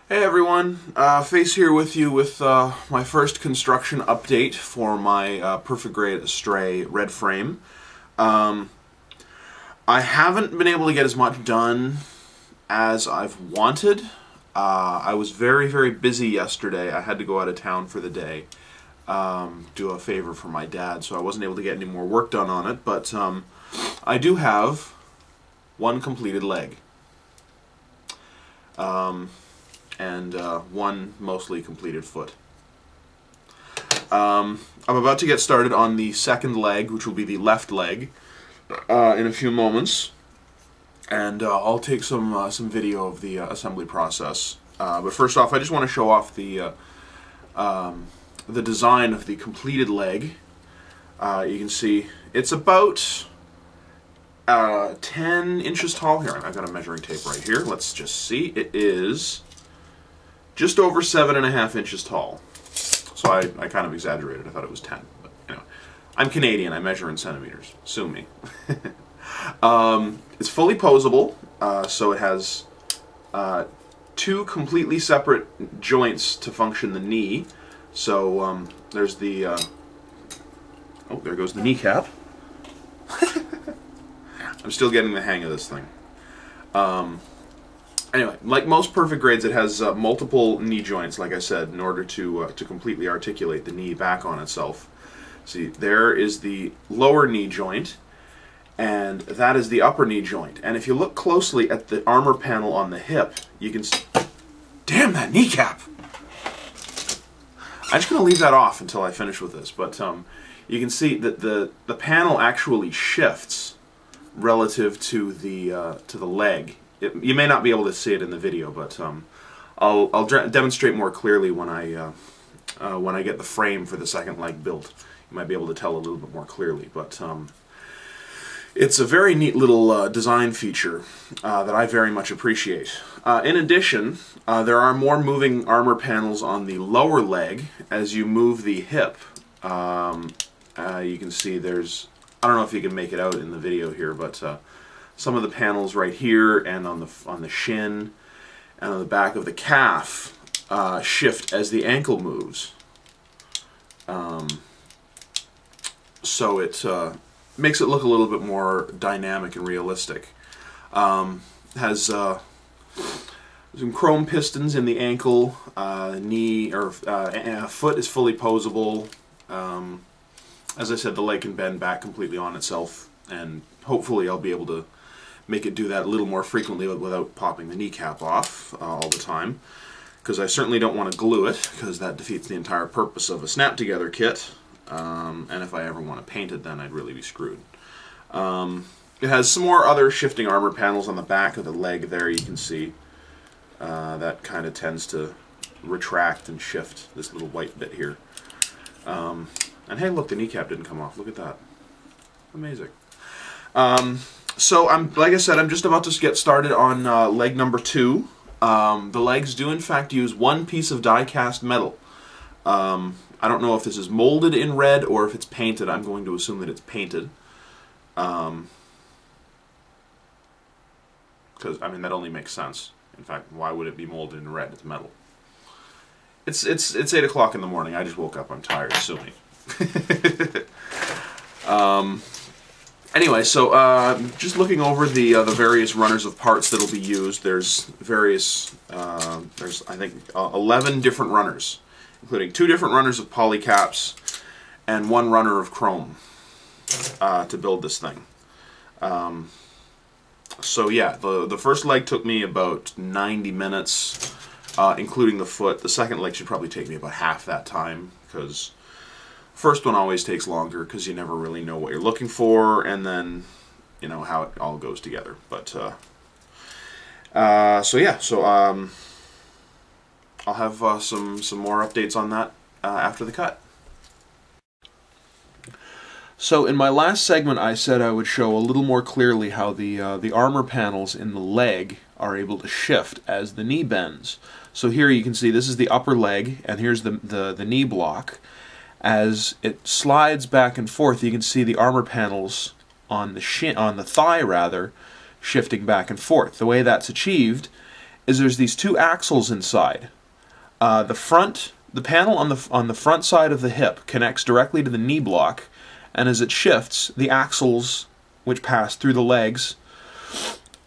Hey everyone, Face here with you with my first construction update for my Perfect Grade Astray red frame. I haven't been able to get as much done as I've wanted. I was very busy yesterday. I had to go out of town for the day, do a favor for my dad, so I wasn't able to get any more work done on it, but I do have one completed leg. And one mostly completed foot. I'm about to get started on the second leg, which will be the left leg, in a few moments, and I'll take some video of the assembly process. But first off, I just want to show off the design of the completed leg. You can see it's about 10 inches tall. Here, I've got a measuring tape right here. Let's just see. It is just over 7.5 inches tall. So I kind of exaggerated. I thought it was 10. But anyway, I'm Canadian. I measure in centimeters. Sue me. It's fully posable, so it has two completely separate joints to function the knee. So there's the oh, there goes the kneecap. I'm still getting the hang of this thing. Anyway, like most perfect grades, it has multiple knee joints, like I said, in order to completely articulate the knee back on itself. See, there is the lower knee joint, and that is the upper knee joint. And if you look closely at the armor panel on the hip, you can see... Damn, that kneecap! I'm just going to leave that off until I finish with this, but you can see that the panel actually shifts relative to the leg. You may not be able to see it in the video, but I'll demonstrate more clearly when I get the frame for the second leg built. You might be able to tell a little bit more clearly, but it's a very neat little design feature that I very much appreciate. In addition, there are more moving armor panels on the lower leg. As you move the hip, you can see there's, I don't know if you can make it out in the video here, but some of the panels right here and on the shin and on the back of the calf shift as the ankle moves. So it makes it look a little bit more dynamic and realistic. Has some chrome pistons in the ankle, knee or foot is fully posable. As I said, the leg can bend back completely on itself, and hopefully I'll be able to make it do that a little more frequently without popping the kneecap off all the time, because I certainly don't want to glue it, because that defeats the entire purpose of a snap-together kit, and if I ever want to paint it, then I'd really be screwed. It has some more other shifting armor panels on the back of the leg there. You can see that kind of tends to retract and shift this little white bit here. And hey, look, the kneecap didn't come off. Look at that. Amazing. So like I said, I'm just about to get started on leg number 2. The legs do in fact use one piece of die-cast metal. I don't know if this is molded in red or if it's painted. I'm going to assume that it's painted. Because, I mean, that only makes sense. In fact, why would it be molded in red? It's metal. It's 8 o'clock in the morning. I just woke up. I'm tired. Sue me. Anyway, so just looking over the various runners of parts that'll be used. There's various, there's I think 11 different runners, including 2 different runners of polycaps and 1 runner of chrome to build this thing. So yeah, the first leg took me about 90 minutes, including the foot. The second leg should probably take me about half that time, because first one always takes longer because you never really know what you're looking for, and then you know how it all goes together. But so yeah, so I'll have some more updates on that after the cut. So in my last segment, I said I would show a little more clearly how the armor panels in the leg are able to shift as the knee bends. So here you can see this is the upper leg, and here's the knee block. As it slides back and forth, you can see the armor panels on the thigh rather, shifting back and forth. The way that's achieved is there's these two axles inside. The panel on the front side of the hip connects directly to the knee block, and as it shifts, the axles which pass through the legs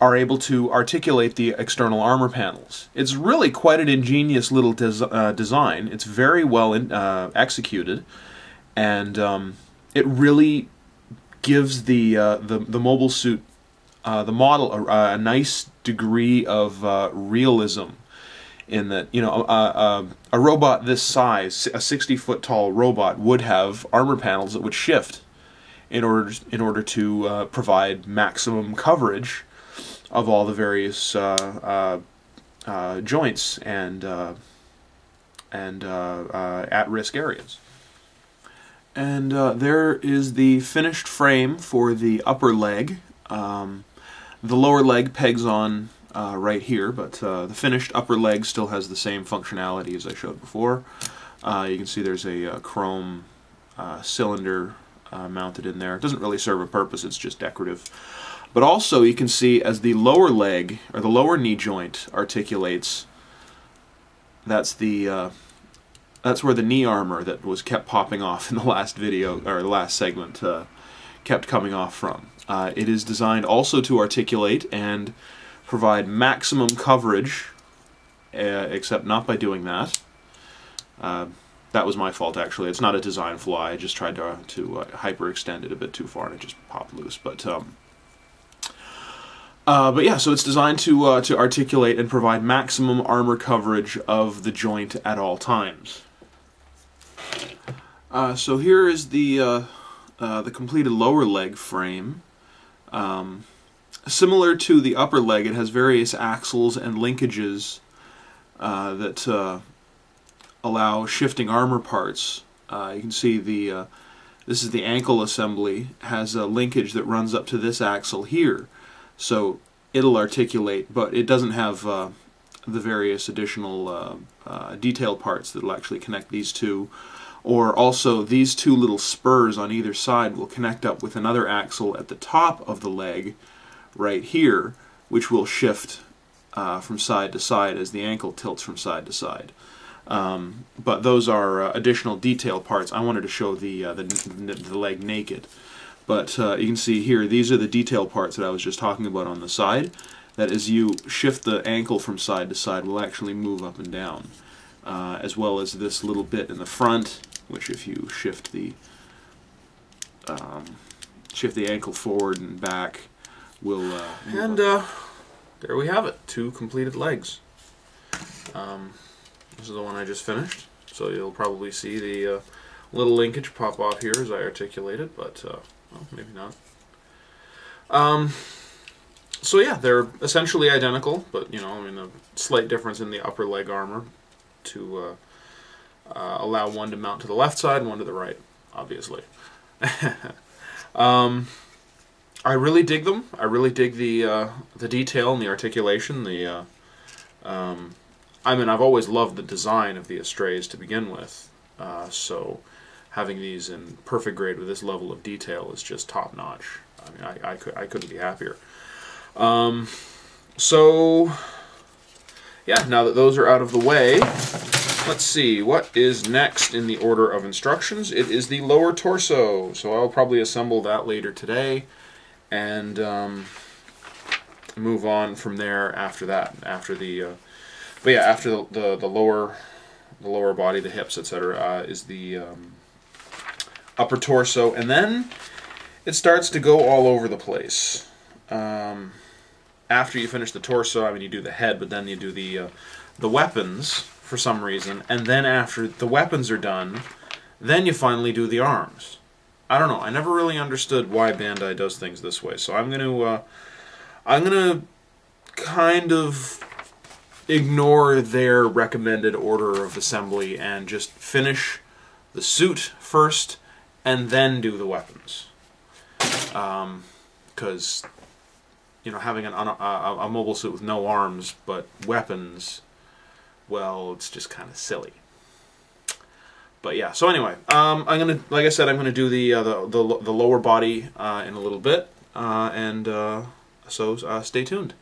are able to articulate the external armor panels. It's really quite an ingenious little design. It's very well executed, and it really gives the mobile suit, the model, a nice degree of realism. In that, you know, a robot this size, a 60-foot tall robot, would have armor panels that would shift in order to provide maximum coverage of all the various joints and at-risk areas. And there is the finished frame for the upper leg. The lower leg pegs on right here, but the finished upper leg still has the same functionality as I showed before. You can see there's a chrome cylinder mounted in there. It doesn't really serve a purpose, it's just decorative. But also you can see as the lower leg, or the lower knee joint articulates, that's where the knee armor that was kept popping off in the last video, or the last segment, kept coming off from. It is designed also to articulate and provide maximum coverage, except not by doing that. That was my fault, actually. It's not a design flaw. I just tried to hyperextend it a bit too far and it just popped loose. But yeah, so it's designed to articulate and provide maximum armor coverage of the joint at all times. So here is the completed lower leg frame. Similar to the upper leg, it has various axles and linkages that allow shifting armor parts. You can see this is the ankle assembly, has a linkage that runs up to this axle here. So it'll articulate, but it doesn't have the various additional detail parts that will actually connect these two. Or also these two little spurs on either side will connect up with another axle at the top of the leg right here, which will shift from side to side as the ankle tilts from side to side. But those are additional detail parts. I wanted to show the leg naked. But you can see here, these are the detail parts that I was just talking about on the side, that as you shift the ankle from side to side will actually move up and down. As well as this little bit in the front, which if you shift the ankle forward and back, will and there we have it, 2 completed legs. This is the one I just finished, so you'll probably see the little linkage pop off here as I articulate it, but well, maybe not. So yeah, they're essentially identical, but you know, I mean, a slight difference in the upper leg armor to allow one to mount to the left side and one to the right, obviously. I really dig them. I really dig the detail and the articulation. I mean, I've always loved the design of the Astrays to begin with, so having these in perfect grade with this level of detail is just top notch. I mean, I couldn't be happier. So yeah, now that those are out of the way, let's see what is next in the order of instructions. It is the lower torso, so I'll probably assemble that later today and move on from there after that. After the but yeah, after the lower body, the hips, etc., is the upper torso, and then it starts to go all over the place. After you finish the torso, I mean, you do the head, but then you do the weapons for some reason, and then after the weapons are done, then you finally do the arms. I don't know. I never really understood why Bandai does things this way, so I'm gonna kind of ignore their recommended order of assembly and just finish the suit first and then do the weapons. Because you know, having a mobile suit with no arms but weapons, well, it's just kind of silly. But yeah, so anyway, I'm gonna, like I said, I'm gonna do the lower body in a little bit, so stay tuned.